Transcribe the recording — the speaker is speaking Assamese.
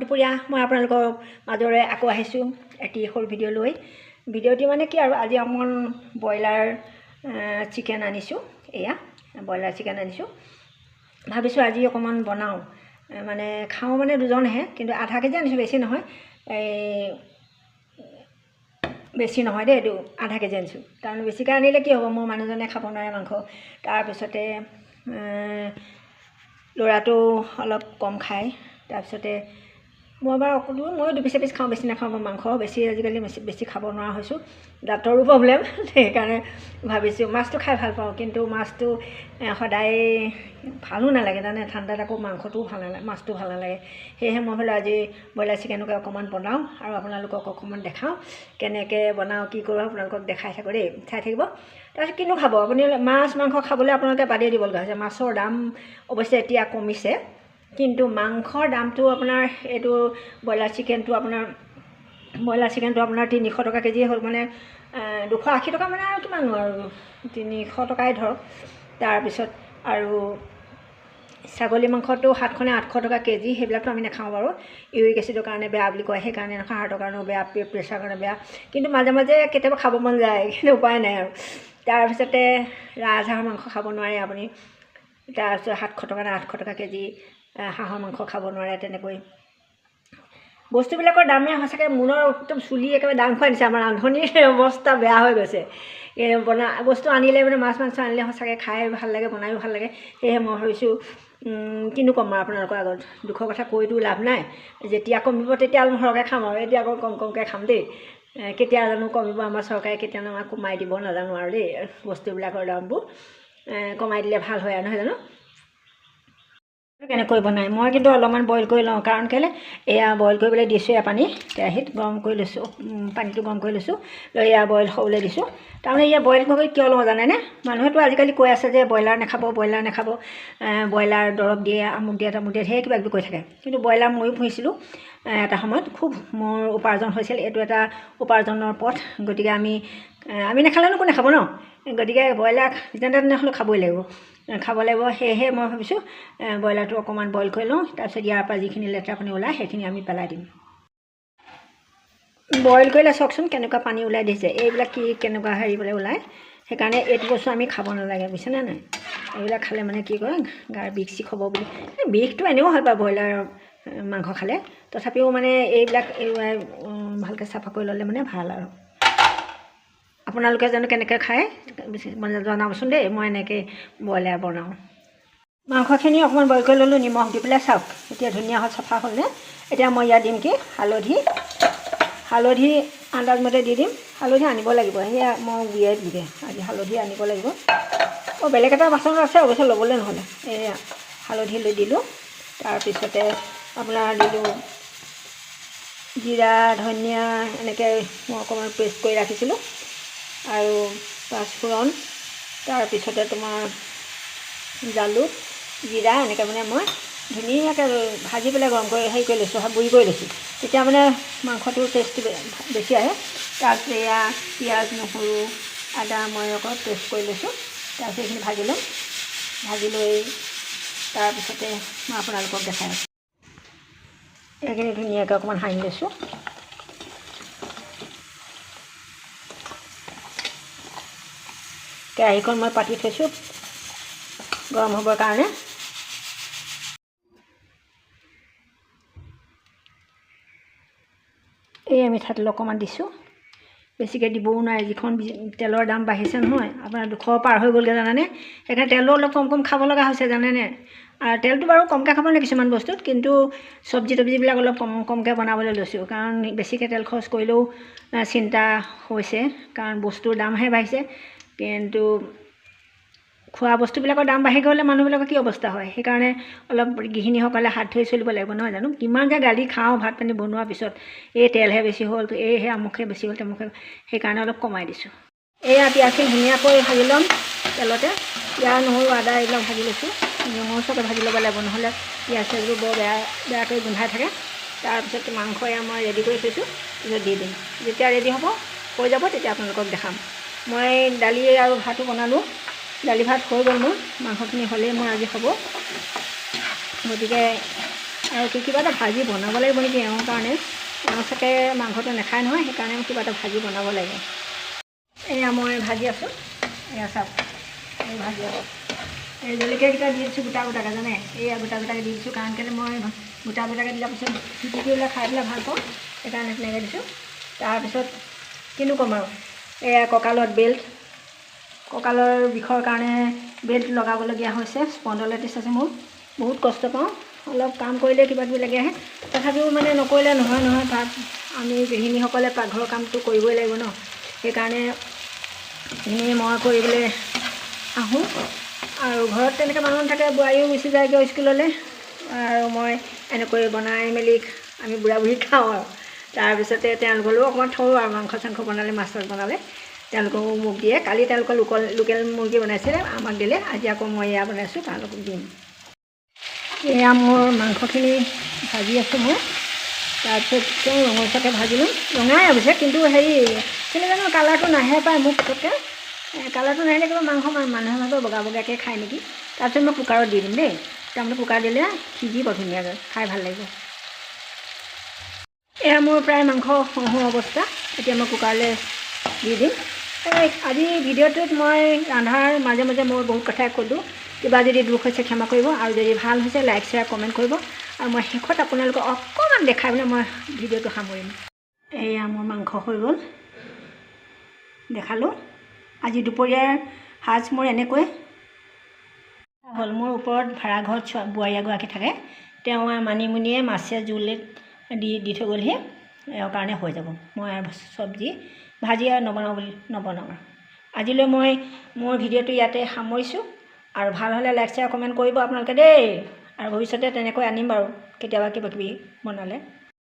দুপৰীয়া মই আপোনালোকৰ মাজৰে আকৌ আহিছোঁ এটি সৰু ভিডিঅ' লৈ। ভিডিঅ'টি মানে কি আৰু আজি অকণমান ব্ৰইলাৰ চিকেন আনিছোঁ। এয়া ব্ৰইলাৰ চিকেন আনিছোঁ। ভাবিছোঁ আজি অকণমান বনাওঁ, মানে খাওঁ মানে দুজনহে, কিন্তু আধা কেজি আনিছোঁ, বেছি নহয়। বেছি নহয় দেই, এইটো আধা কেজি আনিছোঁ। তাৰমানে বেছিকৈ আনিলে কি হ'ব, মোৰ মানুহজনে খাব নোৱাৰে মাংস। তাৰপিছতে ল'ৰাটো অলপ কম খায়। তাৰপিছতে মই বাৰু ময়ো দুপিচ এপিচ খাওঁ, বেছি নাখাওঁ। মই মাংস আজিকালি বেছি খাব নোৱাৰা হৈছোঁ, দাঁতৰো প্ৰব্লেম। সেইকাৰণে ভাবিছোঁ মাছটো খাই ভাল পাওঁ, কিন্তু মাছটো সদায় ভালো নালাগে তাৰমানে, ঠাণ্ডাত আকৌ মাংসটোও ভাল নালাগে, মাছটো ভাল নালাগে। সেয়েহে মই ভাবিলোঁ আজি ব্ৰইলাৰ চিকেনকে অকণমান বনাওঁ আৰু আপোনালোকক অকণমান দেখাওঁ কেনেকৈ বনাওঁ, কি কৰোঁ, আপোনালোকক দেখাই থাকোঁ দেই, চাই থাকিব। তাৰপিছত কিনো খাব আপুনি, মাছ মাংস খাবলৈ আপোনালোকে বাদেই দিব লগা হৈছে। মাছৰ দাম অৱশ্যে এতিয়া কমিছে, কিন্তু মাংসৰ দামটো আপোনাৰ এইটো ব্ৰইলাৰ চিকেনটো আপোনাৰ 300 টকা কেজিয়ে হ'ল, মানে 280 টকা মানে আৰু কিমাননো আৰু 300 টকাই ধৰক। তাৰপিছত আৰু ছাগলী মাংসটো 700 নে 800 টকা কেজি। সেইবিলাকতো আমি নাখাওঁ বাৰু, ইউৰিক এচিডৰ কাৰণে বেয়া বুলি কয়, সেইকাৰণে নাখাওঁ। হাৰ্টৰ কাৰণেও বেয়া, প্ৰেছাৰৰ কাৰণে বেয়া, কিন্তু মাজে মাজে কেতিয়াবা খাব মন যায়, কিন্তু উপায় নাই আৰু। তাৰপিছতে ৰাজহাঁহৰ মাংস খাব নোৱাৰে আপুনি। তাৰপিছত 700 টকা নে 800 টকা কেজি হাঁহৰ মাংস খাব নোৱাৰে। তেনেকৈ বস্তুবিলাকৰ দামে সঁচাকৈ মূৰৰ একদম চুলি একেবাৰে দাম খুৱাই দিছে। আমাৰ ৰান্ধনিৰ অৱস্থা বেয়া হৈ গৈছে। বস্তু আনিলে মানে মাছ মাংস আনিলে সঁচাকৈ খাই ভাল লাগে, বনায়ো ভাল লাগে। সেয়েহে মই ভাবিছোঁ কিনো ক'ম আৰু আপোনালোকৰ আগত, দুখৰ কথা কৈতো লাভ নাই। যেতিয়া কমিব তেতিয়া অলপ সৰহকৈ খাম আৰু, এতিয়া আকৌ কমকৈ খাম দেই। কেতিয়া জানো কমিব আমাৰ চৰকাৰে, কেতিয়া আমাক কমাই দিব নাজানো আৰু দেই। বস্তুবিলাকৰ দামবোৰ কমাই দিলে ভাল হয় আৰু, নহয় জানো? কেনেকৈ বনাই, মই কিন্তু অলপমান বইল কৰি লওঁ, কাৰণ কেলৈ এয়া বইল কৰিবলৈ দিছোঁ। এয়া পানী কেৰাহীত গৰম কৰি লৈছোঁ, পানীটো গৰম কৰি লৈছোঁ, লৈ এয়া বইল হ'বলৈ দিছোঁ। তাৰমানে এয়া বইল কৰি কিয় লওঁ জানেনে? মানুহেতো আজিকালি কৈ আছে যে ব্ৰইলাৰ নাখাব, ব্ৰইলাৰ দৰৱ দিয়ে, আমুক দিয়ে তামুক দিয়ে, ধেৰ কিবা কিবি কৈ থাকে। কিন্তু ব্ৰইলাৰ ময়ো পুহিছিলোঁ এটা সময়ত, খুব মোৰ উপাৰ্জন হৈছিল। এইটো এটা উপাৰ্জনৰ পথ। গতিকে আমি নাখালেনো কোনে খাব ন? গতিকে ব্ৰইলাৰ যেনে তেনে হ'লেও খাব লাগিব। সেয়েহে মই ভাবিছোঁ ব্ৰইলাৰটো অকণমান বইল কৰি লওঁ। তাৰপিছত ইয়াৰ পৰা যিখিনি লেতেৰা পানী ওলায় সেইখিনি আমি পেলাই দিম। বইল কৰিলে চাওকচোন কেনেকুৱা পানী ওলাই দিছে, এইবিলাক কেনেকুৱা পেলাই ওলায়। সেইকাৰণে এইটো বস্তু আমি খাব নালাগে, বুজিছেনে নাই? এইবিলাক খালে মানে কি কয়, গাৰ বিষ চিষ হ'ব বুলি। বিষটো এনেও হয় বাৰু ব্ৰইলাৰ মাংস খালে, তথাপিও মানে এইবিলাক ভালকৈ চাফা কৰি ল'লে মানে ভাল আৰু। আপোনালোকে জানো কেনেকৈ খায় মানে জনাবচোন দেই। মই এনেকৈ ব্ৰইলাৰ বনাওঁ। মাংসখিনি অকণমান বইল কৰি ল'লোঁ, নিমখ দি পেলাই। চাওক এতিয়া ধুনীয়া হ'ল, চাফা হ'লনে? এতিয়া মই ইয়াত দিম কি, হালধি আন্দাজমতে দি দিম। হালধি আনিব লাগিব, সেয়া মই উলিয়াই দিমগৈ আজি। হালধি আনিব লাগিব। বেলেগ এটা বাচনত আছে অৱশ্যে, ল'বলৈ নহ'লে। এয়া হালধি লৈ দিলোঁ। তাৰপিছতে আপোনাৰ দিলোঁ জিৰা, ধনিয়া, এনেকৈ মই অকণমান পেষ্ট কৰি ৰাখিছিলোঁ, আৰু পাঁচফোৰণ, তাৰপিছতে তোমাৰ জালুক, জিৰা, এনেকৈ মানে মই ধুনীয়াকৈ ভাজি পেলাই গৰম কৰি কৰি লৈছোঁ, গুড়ি কৰি লৈছোঁ। তেতিয়া মানে মাংসটোৰ টেষ্টটো বেছি আহে। তাৰপিছত এয়া পিঁয়াজ, নহৰু, আদা মই অকণ পেষ্ট কৰি লৈছোঁ। তাৰপিছত এইখিনি ভাজি ল'ম। ভাজি লৈ তাৰপিছতে মই আপোনালোকক দেখাই আছোঁ। এইখিনি ধুনীয়াকৈ অকণমান সানি লৈছোঁ। কেৰাহীখন মই পাতি থৈছোঁ গৰম হ'বৰ কাৰণে। এই মিঠাতেল অকণমান দিছোঁ, বেছিকৈ দিবও নোৱাৰে, যিখন তেলৰ দাম বাঢ়িছে নহয়, আপোনাৰ 200 পাৰ হৈ গ'লগৈ জানেনে? সেইকাৰণে তেলো অলপ কম খাব লগা হৈছে, জানেনে? আৰু তেলটো বাৰু কমকৈ খাব লাগে কিছুমান বস্তুত, কিন্তু চব্জিবিলাক অলপ কমকৈ বনাবলৈ লৈছোঁ, কাৰণ বেছিকৈ তেল খৰচ কৰিলেও চিন্তা হৈছে, কাৰণ বস্তুৰ দামহে বাঢ়িছে। কিন্তু খোৱা বস্তুবিলাকৰ দাম বাঢ়ি গ'লে মানুহবিলাকৰ কি অৱস্থা হয়? সেইকাৰণে অলপ গৃহিণীসকলে হাত ধৰি চলিব লাগিব, নহয় জানো? কিমান যে গালি খাওঁ ভাত পানী বনোৱাৰ পিছত, এই তেলহে বেছি হ'ল, এইহে আমুকহে বেছি হ'ল, তামুকহে, সেইকাৰণে অলপ কমাই দিছোঁ। এয়া পিঁয়াজখিনি ধুনীয়াকৈ ভাজি ল'ম তেলতে। পিঁয়াজ, নহৰু, আদা এইবিলাক ভাজি লৈছোঁ। মচুৱাকৈ ভাজি ল'ব লাগিব, নহ'লে পিঁয়াজ চিয়াজবোৰ বৰ বেয়াকৈ গোন্ধাই থাকে। তাৰপিছত মাংস এয়া মই ৰেডি কৰি থৈছোঁ, পিছত দি দিম। যেতিয়া ৰেডি হ'ব হৈ যাব তেতিয়া আপোনালোকক দেখাম। মই দালি আৰু ভাতো বনালোঁ। দালি ভাত হৈ গ'ল মোৰ, মাংসখিনি হ'লেই মোৰ আজি হ'ব। গতিকে আৰু কিবা এটা ভাজি বনাব লাগিব নেকি এওঁৰ কাৰণে। এওঁ চাগে মাংসটো নাখায় নহয়, সেইকাৰণে মই কিবা এটা ভাজি বনাব লাগিব। এয়া মই ভাজি আছোঁ, এয়া চাওক এই ভাজি আছোঁ। এই জলকীয়াকেইটা দি দিছোঁ গোটা গোটাকৈ জানে, এয়া গোটা গোটাকৈ দি দিছোঁ। কাৰণ কেলৈ মই গোটা গোটাকৈ দিয়াৰ পিছত পিটিকি পেলাই খাই পেলাই ভাল পাওঁ, সেইকাৰণে তেনেকৈ দিছোঁ। তাৰপিছত কিনো ক'ম আৰু, এয়া কঁকালত বেল্ট, কঁকালৰ বিষৰ কাৰণে বেল্ট লগাবলগীয়া হৈছে। স্পণ্ডলাইটিছ আছে মোৰ, বহুত কষ্ট পাওঁ। অলপ কাম কৰিলে কিবা কিবি লাগি আহে, তথাপিও মানে নকৰিলে নহয় তাত আমি গৃহিণীসকলে পাকঘৰৰ কামটো কৰিবই লাগিব ন। সেইকাৰণে এনেই মই কৰিবলৈ আহোঁ। আৰু ঘৰত তেনেকৈ মানুহ থাকে, বোৱাৰীও গুচি যায়গৈ স্কুললৈ, আৰু মই এনেকৈ বনাই মেলি আমি বুঢ়া বুঢ়ী খাওঁ আৰু। তাৰপিছতে তেওঁলোকলৈও অকণমান থওঁ আৰু, মাংস চাংস বনালে, মাছ চাছ বনালে তেওঁলোকেও মোক দিয়ে। কালি তেওঁলোকৰ লোকেল মুৰ্গী বনাইছিলে, আমাক দিলে। আজি আকৌ মই এয়া বনাইছোঁ, তেওঁলোকক দিম। এয়া মোৰ মাংসখিনি ভাজি আছোঁ মই। তাৰপিছত তেওঁ ৰঙচুৱাকৈ ভাজি ল'ম, ৰঙাই অৱশ্যে, কিন্তু হেৰি কেলৈ জানো কালাৰটো নাহে পায় মোক পটককৈ। কালাৰটো নাহিলে কিবা মাংস মানুহে ভাবে বগা বগাকৈ খায় নেকি। তাৰপিছত মই কুকাৰত দি দিম দেই, তাৰমানে কুকাৰ দিলে সিজিব ধুনীয়াকৈ, খাই ভাল লাগিব। এয়া মোৰ প্ৰায় মাংস হওঁ অৱস্থা, এতিয়া মই কুকাৰলৈ দি দিম। আজি ভিডিঅ'টোত মই ৰন্ধাৰ মাজে মাজে মই বহুত কথাই ক'লোঁ। কিবা যদি দুখ হৈছে ক্ষমা কৰিব, আৰু যদি ভাল হৈছে লাইক শ্বেয়াৰ কমেণ্ট কৰিব। আৰু মই শেষত আপোনালোকক অকণমান দেখাই পেলাই মই ভিডিঅ'টো সামৰিম। এয়া মোৰ মাংস হৈ গ'ল, দেখালোঁ। আজি দুপৰীয়াৰ সাজ মোৰ এনেকৈ হ'ল। মোৰ ওপৰত ভাড়াঘৰত বোৱাৰী এগৰাকী থাকে, তেওঁ মানিমুনিয়ে মাছে জোলে দি থৈ গ'লহি, এওঁৰ কাৰণে হৈ যাব। মই আৰু চব্জি ভাজি আৰু নবনাওঁ। আজিলৈ মই মোৰ ভিডিঅ'টো ইয়াতে সামৰিছোঁ। আৰু ভাল হ'লে লাইক শ্বেয়াৰ কমেণ্ট কৰিব আপোনালোকে দেই। আৰু ভৱিষ্যতে তেনেকৈ আনিম বাৰু কেতিয়াবা কিবা কিবি বনালে।